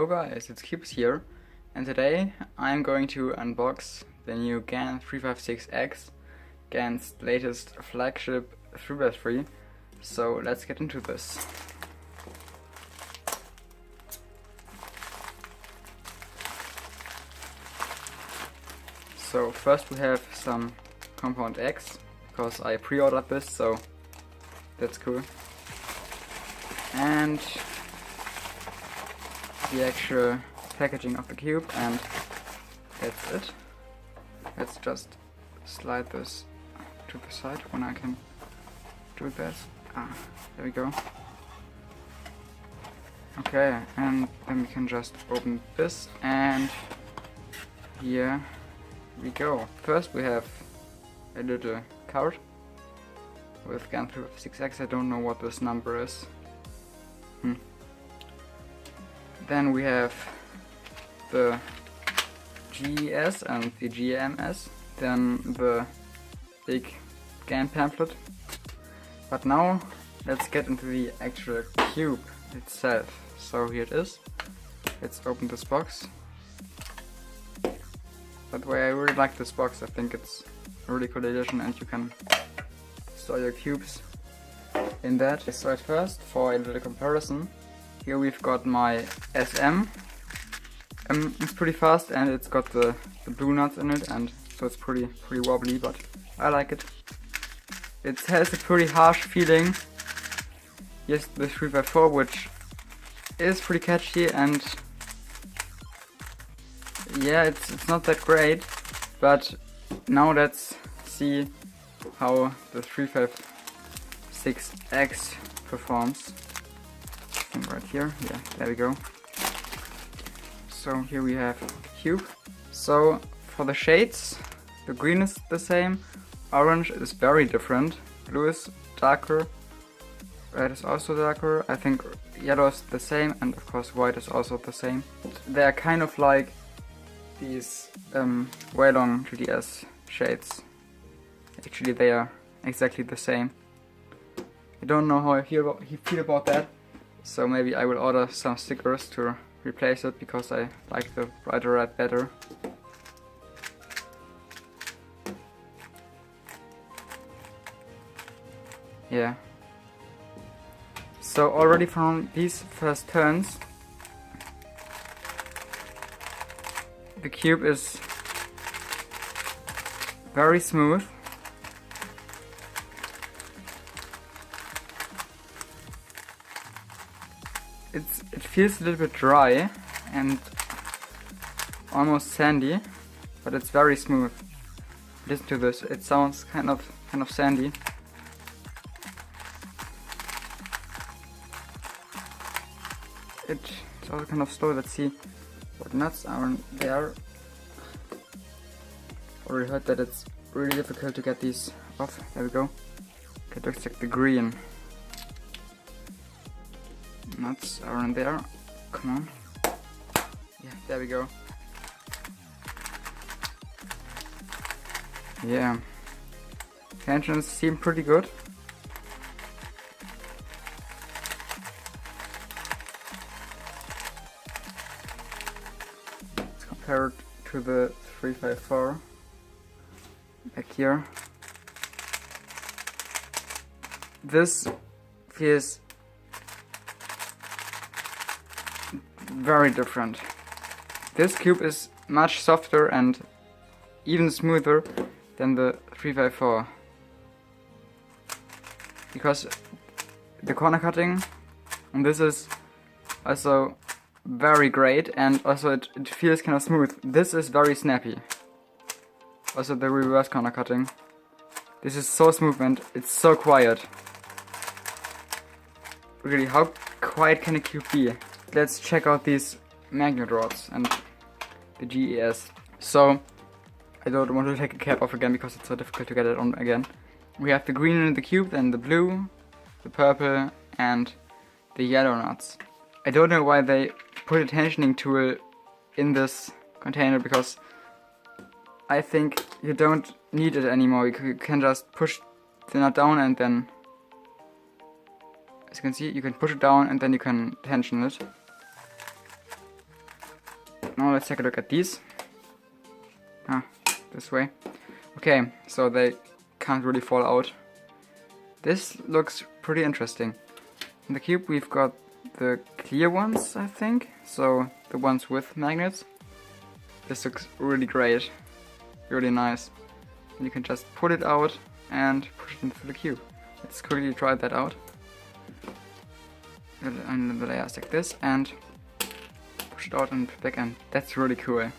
over, as it's cubes here, and today I'm going to unbox the new GAN 356X, GAN's latest flagship 3x3, so let's get into this. So first we have some Compound X, because I pre-ordered this, so that's cool. And the actual packaging of the cube, and that's it. Let's just slide this to the side when I can do that. There we go. Okay, and then we can just open this, and here we go. First we have a little card with GAN 356X. I don't know what this number is. Then we have the GES and the GMS, then the big GAN pamphlet. But now let's get into the actual cube itself. So here it is. Let's open this box. By the way, I really like this box. I think it's a really cool edition and you can store your cubes in that. So at first, for a little comparison, here we've got my SM. It's pretty fast and it's got the blue nuts in it, and so it's pretty wobbly, but I like it. It has a pretty harsh feeling. Yes, the 3x4, which is pretty catchy, and yeah, it's not that great, but now let's see how the 356X performs. Right here, yeah, there we go. So here we have the cube. So for the shades, the green is the same, orange is very different, blue is darker, red is also darker, I think yellow is the same, and of course white is also the same. They are kind of like these Waylong GDS shades. Actually they are exactly the same. I don't know how I feel about that. So maybe I will order some stickers to replace it, because I like the brighter red better. Yeah. So already from these first turns, the cube is very smooth. It feels a little bit dry and almost sandy, but it's very smooth. Listen to this, it sounds kind of sandy. It's also kind of slow. Let's see what nuts are in there. Already heard that it's really difficult to get these off. There we go. Okay, looks like the green nuts are in there. Come on. Yeah, there we go. Yeah. Tensions seem pretty good. Let's compare it to the 354 back here. This feels very different. This cube is much softer and even smoother than the 3x4, because the corner cutting on this is also very great, and also it feels kind of smooth. This is very snappy. Also the reverse corner cutting. This is so smooth and it's so quiet. Really, how quiet can a cube be? Let's check out these magnet rods and the GES. So, I don't want to take a cap off again because it's so difficult to get it on again. We have the green in the cube, then the blue, the purple, and the yellow nuts. I don't know why they put a tensioning tool in this container, because I think you don't need it anymore. You can just push the nut down, and then, as you can see, you can push it down and then you can tension it. Now let's take a look at these. This way. Okay, so they can't really fall out. This looks pretty interesting. In the cube we've got the clear ones, I think, so the ones with magnets. This looks really great, really nice. And you can just pull it out and push it into the cube. Let's quickly try that out. And the layers like this and push it out and back in. That's really cool.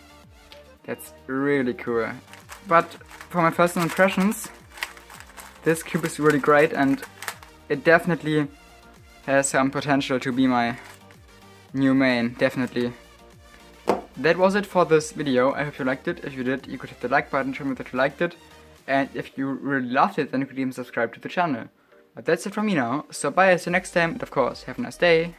That's really cool. But for my personal impressions, this cube is really great and it definitely has some potential to be my new main, definitely. That was it for this video. I hope you liked it. If you did, you could hit the like button, show me that you liked it. And if you really loved it, then you could even subscribe to the channel. But that's it from me now, so bye, see you next time, and of course, have a nice day.